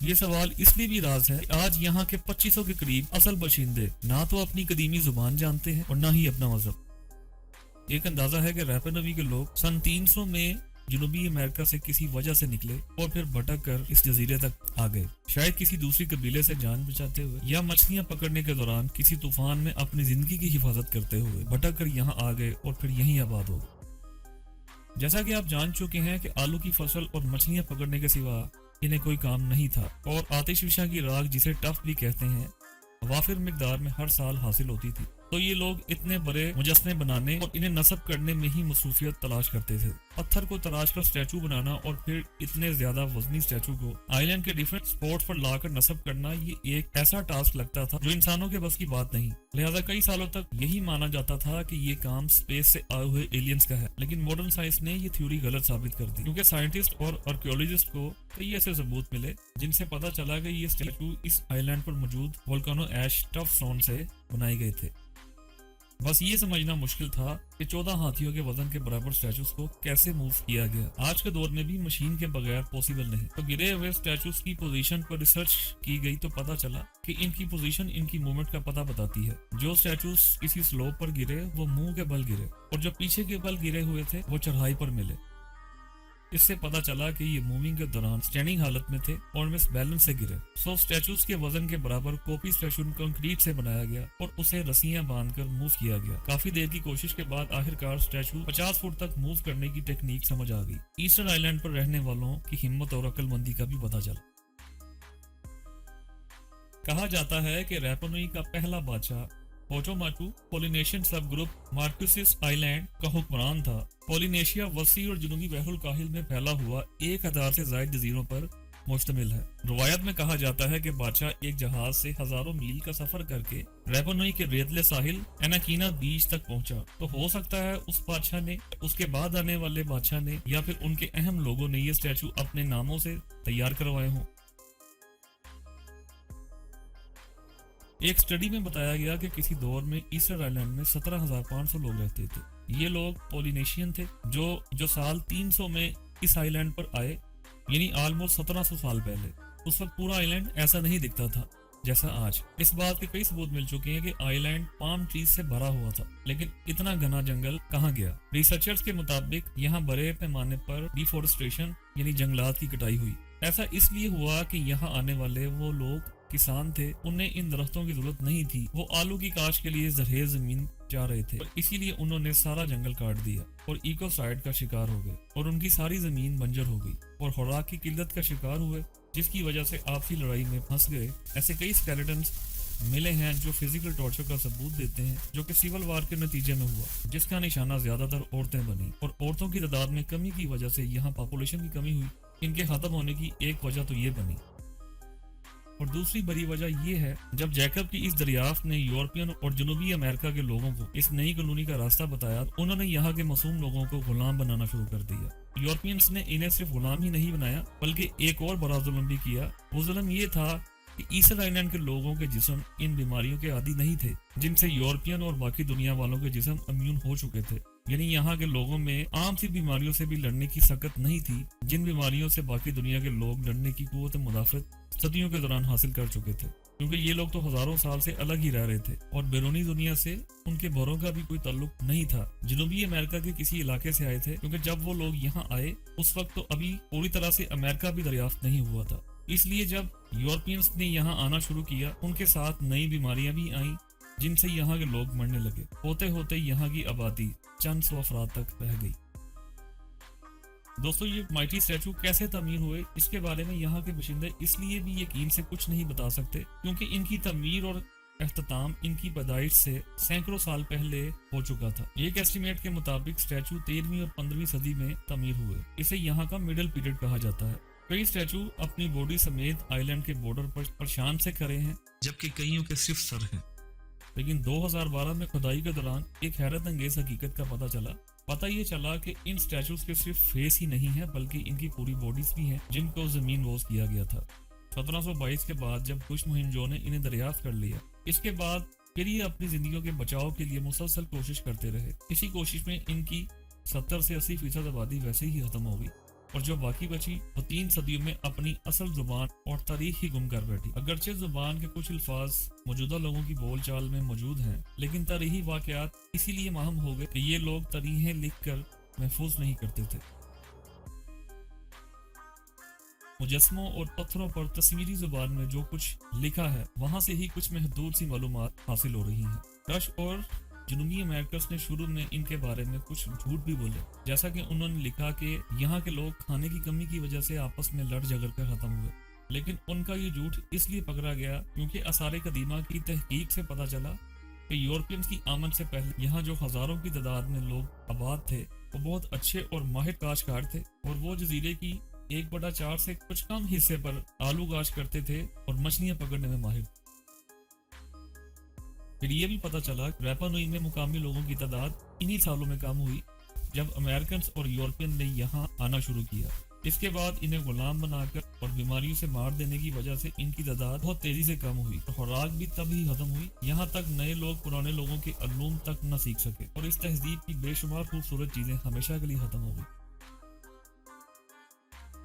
یہ سوال اس لیے بھی راز ہے کہ آج یہاں کے 2500 کے قریب اصل باشندے نہ تو اپنی قدیمی زبان جانتے ہیں اور نہ ہی اپنا مذہب۔ ایک اندازہ ہے کہ ریپا نوی کے لوگ سن 300 میں جنوبی امریکہ سے کسی وجہ سے نکلے اور پھر بھٹک کر اس جزیرے تک آ گئے، شاید کسی دوسری قبیلے سے جان بچاتے ہوئے یا مچھلیاں پکڑنے کے دوران کسی طوفان میں اپنی زندگی کی حفاظت کرتے ہوئے بھٹک کر یہاں آ گئے اور پھر یہیں آباد ہو گئے۔ جیسا کہ آپ جان چکے ہیں کہ آلو کی فصل اور مچھلیاں پکڑنے کے سوا انہیں کوئی کام نہیں تھا، اور آتش فشاں کی راکھ جسے ٹف بھی کہتے ہیں وافر مقدار میں ہر سال حاصل ہوتی تھی، تو یہ لوگ اتنے بڑے مجسمے بنانے اور انہیں نصب کرنے میں ہی مصروفیت تلاش کرتے تھے۔ پتھر کو تراش کر سٹیچو بنانا اور پھر اتنے زیادہ وزنی سٹیچو کو آئی لینڈ کے ڈیفرنٹ سپورٹ پر لا کر نصب کرنا، یہ ایک ایسا ٹاسک لگتا تھا جو انسانوں کے بس کی بات نہیں، لہذا کئی سالوں تک یہی مانا جاتا تھا کہ یہ کام سپیس سے آئے ہوئے ایلینز کا ہے۔ لیکن ماڈرن سائنس نے یہ تھیوری غلط ثابت کر دی، کیونکہ سائنٹسٹ اور آرکیولوجسٹ کو کئی ایسے ثبوت ملے جن سے پتہ چلا کہ یہ سٹیچو اس آئی لینڈ پر موجود والکانو ایش ٹف سٹون سے بنائے گئے تھے۔ بس یہ سمجھنا مشکل تھا کہ 14 ہاتھیوں کے وزن کے برابر سٹیچوز کو کیسے موو کیا گیا، آج کے دور میں بھی مشین کے بغیر پوسیبل نہیں۔ تو گرے ہوئے سٹیچوز کی پوزیشن پر ریسرچ کی گئی تو پتہ چلا کہ ان کی پوزیشن ان کی موومنٹ کا پتہ بتاتی ہے۔ جو سٹیچوز کسی سلوپ پر گرے وہ منہ کے بل گرے، اور جو پیچھے کے بل گرے ہوئے تھے وہ چڑھائی پر ملے۔ اس سے پتہ چلا کہ یہ موونگ کے دوران سٹینڈنگ حالت میں تھے اور مس بیلنس سے گرے۔ سٹیچوز کے وزن کے برابر کوپی سٹیچو کنکریٹ سے بنایا گیا اور اسے رسیاں باندھ کر موو کیا گیا۔ کافی دیر کی کوشش کے بعد آخرکار سٹیچو 50 فٹ تک موو کرنے کی ٹیکنیک سمجھ آ گئی۔ ایسٹرن آئی لینڈ پر رہنے والوں کی ہمت اور عقل مندی کا بھی پتہ چلا۔ کہا جاتا ہے کہ ریپا نوئی کا پہلا بادشاہ پوچوماچو پولینیشین سب گروپ مارکوسس آئی لینڈ کا حکمران تھا۔ پولینیشیا وسیع اور جنوبی بحر الکاہل میں پھیلا ہوا 1000 سے زائد جزیروں پر مشتمل ہے۔ روایت میں کہا جاتا ہے کہ بادشاہ ایک جہاز سے ہزاروں میل کا سفر کر کے ریپا نوئی کے ریتلے ساحل ایناکینا بیچ تک پہنچا، تو ہو سکتا ہے اس بادشاہ نے، اس کے بعد آنے والے بادشاہ نے، یا پھر ان کے اہم لوگوں نے یہ سٹیچو اپنے ناموں سے تیار کروائے ہوں۔ ایک سٹڈی میں بتایا گیا کہ کسی دور میں ایسٹر آئی لینڈ میں 17,500 لوگ رہتے تھے۔ یہ لوگ پولینیشین تھے جو سال 300 میں اس آئی لینڈ پر آئے، یعنی آلموسٹ 1700 سال پہلے۔ اس وقت پورا آئی لینڈ ایسا نہیں دکھتا تھا جیسا آج۔ اس بات کے کئی ثبوت مل چکے ہیں کہ آئی لینڈ پام ٹریز سے بھرا ہوا تھا، لیکن اتنا گھنا جنگل کہاں گیا؟ ریسرچرز کے مطابق یہاں بڑے پیمانے پر ڈیفورسٹریشن یعنی جنگلات کی کٹائی ہوئی۔ ایسا اس لیے ہوا کہ یہاں آنے والے وہ لوگ کسان تھے، انہیں ان درختوں کی ضرورت نہیں تھی، وہ آلو کی کاشت کے لیے زرخیز زمین چاہ رہے تھے، اسی لیے انہوں نے سارا جنگل کاٹ دیا اور ایکوسائیڈ کا شکار ہو گئے، اور ان کی ساری زمین بنجر ہو گئی اور خوراک کی قلت کا شکار ہوئے، جس کی وجہ سے آپسی لڑائی میں پھنس گئے۔ ایسے کئی اسکیلیٹنز ملے ہیں جو فزیکل ٹارچر کا ثبوت دیتے ہیں، جو کہ سول وار کے نتیجے میں ہوا، جس کا نشانہ زیادہ تر عورتیں بنی، اور عورتوں کی تعداد میں کمی کی وجہ سے یہاں پاپولیشن کی کمی ہوئی۔ ان کے ختم ہونے کی ایک وجہ تو یہ بنی، اور دوسری بڑی وجہ یہ ہے جب جیکب کی اس دریافت نے یورپین اور جنوبی امریکہ کے لوگوں کو اس نئی کالونی کا راستہ بتایا، انہوں نے یہاں کے معصوم لوگوں کو غلام بنانا شروع کر دیا۔ یورپینز نے انہیں صرف غلام ہی نہیں بنایا بلکہ ایک اور بڑا ظلم بھی کیا۔ وہ ظلم یہ تھا کہ ایسٹر آئی لینڈ کے لوگوں کے جسم ان بیماریوں کے عادی نہیں تھے جن سے یورپین اور باقی دنیا والوں کے جسم امیون ہو چکے تھے، یعنی یہاں کے لوگوں میں عام سی بیماریوں سے بھی لڑنے کی سکت نہیں تھی، جن بیماریوں سے باقی دنیا کے لوگ لڑنے کی قوت مدافعت صدیوں کے دوران حاصل کر چکے تھے، کیونکہ یہ لوگ تو ہزاروں سال سے الگ ہی رہ رہے تھے اور بیرونی دنیا سے ان کے بھروں کا بھی کوئی تعلق نہیں تھا۔ جنوبی امریکہ کے کسی علاقے سے آئے تھے، کیونکہ جب وہ لوگ یہاں آئے اس وقت تو ابھی پوری طرح سے امریکہ بھی دریافت نہیں ہوا تھا، اس لیے جب یورپینز نے یہاں آنا شروع کیا ان کے ساتھ نئی بیماریاں بھی آئیں جن سے یہاں کے لوگ مرنے لگے، ہوتے ہوتے یہاں کی آبادی چند سو افراد تک رہ گئی۔ دوستو، یہ مائٹی سٹیچو کیسے تعمیر ہوئے اس کے بارے میں یہاں کے باشندے اس لیے بھی یقین سے کچھ نہیں بتا سکتے کیونکہ ان کی تعمیر اور اختتام ان کی پیدائش سے سینکڑوں سال پہلے ہو چکا تھا۔ ایک ایسٹیمیٹ کے مطابق سٹیچو 13ویں اور 15ویں صدی میں تعمیر ہوئے، اسے یہاں کا مڈل پیریڈ کہا جاتا ہے۔ کئی سٹیچو اپنی باڈی سمیت آئی لینڈ کے بارڈر پر شان سے کھڑے ہیں، جبکہ کئیوں کے صرف سر ہیں۔ لیکن 2012 میں کھدائی کے دوران ایک حیرت انگیز حقیقت کا پتہ یہ چلا کہ ان سٹیچوز کے صرف فیس ہی نہیں ہے بلکہ ان کی پوری باڈیز بھی ہیں جن کو زمین بوز کیا گیا تھا۔ 1722 کے بعد جب خوش مہم جو نے انہیں دریافت کر لیا، اس کے بعد پھر یہ اپنی زندگیوں کے بچاؤ کے لیے مسلسل کوشش کرتے رہے۔ اسی کوشش میں ان کی 70 سے 80% آبادی ویسے ہی ختم ہو گئی۔ اور جو باقی بچی وہ 3 صدیوں میں اپنی اصل زبان اور تاریخ ہی گم کر بیٹھی۔ اگرچہ زبان کے کچھ الفاظ موجودہ لوگوں کی بول چال میں موجود ہیں، لیکن تاریخی واقعات اسی لیے مہم ہو گئے کہ یہ لوگ تاریخیں لکھ کر محفوظ نہیں کرتے تھے۔ مجسموں اور پتھروں پر تصویری زبان میں جو کچھ لکھا ہے وہاں سے ہی کچھ محدود سی معلومات حاصل ہو رہی ہیں۔ رش اور جنوبی امریکس نے شروع میں ان کے بارے میں کچھ جھوٹ بھی بولے، جیسا کہ انہوں نے لکھا کہ یہاں کے لوگ کھانے کی کمی کی وجہ سے آپس میں لڑ جھگڑ کر ختم ہوئے، لیکن ان کا یہ جھوٹ اس لیے پکڑا گیا کیونکہ آثار قدیمہ کی تحقیق سے پتہ چلا کہ یورپینز کی آمد سے پہلے یہاں جو ہزاروں کی تعداد میں لوگ آباد تھے وہ بہت اچھے اور ماہر کاشتکار تھے، اور وہ جزیرے کی 1/4 سے کچھ کم حصے پر آلو کاشت کرتے تھے اور مچھلیاں پکڑنے میں ماہر تھے۔ پھر یہ بھی پتہ چلا کہ ریپا نوئی میں مقامی لوگوں کی تعداد انہی سالوں میں کم ہوئی جب امریکنز اور یورپین نے یہاں آنا شروع کیا۔ اس کے بعد انہیں غلام بنا کر اور بیماریوں سے مار دینے کی وجہ سے ان کی تعداد بہت تیزی سے کم ہوئی، اور خوراک بھی تب ہی ختم ہوئی، یہاں تک نئے لوگ پرانے لوگوں کے علوم تک نہ سیکھ سکے، اور اس تہذیب کی بے شمار خوبصورت چیزیں ہمیشہ کے لیے ختم ہو گئی۔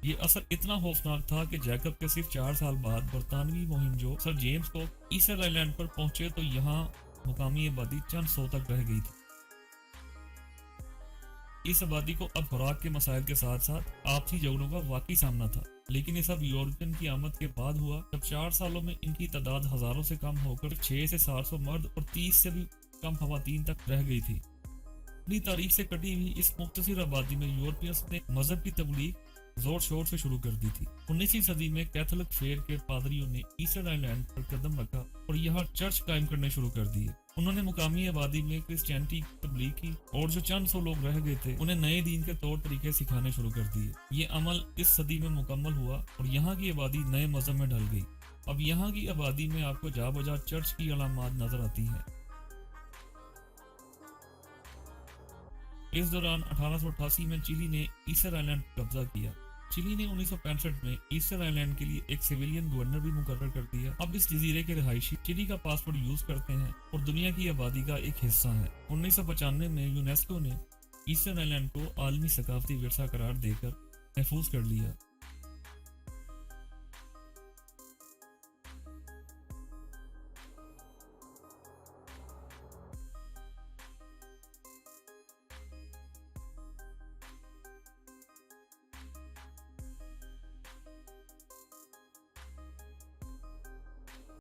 یہ اثر اتنا خوفناک تھا کہ جیکب کے صرف 4 سال بعد برطانوی مہم جو سر جیمز کو ایسٹر آئی لینڈ پر پہنچے تو یہاں مقامی آبادی چند 100 تک رہ گئی تھی۔ اس آبادی کو اب خوراک کے مسائل کے ساتھ ساتھ آپسی جھگڑوں کا واقعی سامنا تھا، لیکن یہ سب یورپین کی آمد کے بعد ہوا جب 4 سالوں میں ان کی تعداد ہزاروں سے کم ہو کر 600 سے 700 مرد اور 30 سے بھی کم خواتین تک رہ گئی تھی۔ اپنی تاریخ سے کٹی ہوئی اس مختصر آبادی میں یورپینز نے مذہب کی تبلیغ زور شور سے شروع کر دی تھی۔ 19ویں صدی میں کیتھولک فیر کے پادریوں نے ایسٹر آئی لینڈ پر قدم رکھا اور یہاں چرچ قائم کرنے شروع کر دیے۔ انہوں نے مقامی آبادی میں کرسچینٹی کی تبلیغ کی، اور جو چند 100 لوگ رہ گئے تھے انہیں نئے دین کے طور طریقے سکھانے شروع کر دیے۔ یہ عمل اس صدی میں مکمل ہوا اور یہاں کی آبادی نئے مذہب میں ڈھل گئی۔ اب یہاں کی آبادی میں آپ کو جا بجا چرچ کی علامات نظر آتی ہیں۔ اس دوران 1888 میں چلی نے ایسٹر آئی لینڈ پر قبضہ کیا۔ چلی نے 1965 میں ایسٹر آئی لینڈ کے لیے ایک سویلین گورنر بھی مقرر کر دیا۔ اب اس جزیرے کے رہائشی چلی کا پاسپورٹ یوز کرتے ہیں اور دنیا کی آبادی کا ایک حصہ ہیں۔ 1995 میں یونیسکو نے ایسٹر آئی لینڈ کو عالمی ثقافتی ورثہ قرار دے کر محفوظ کر لیا۔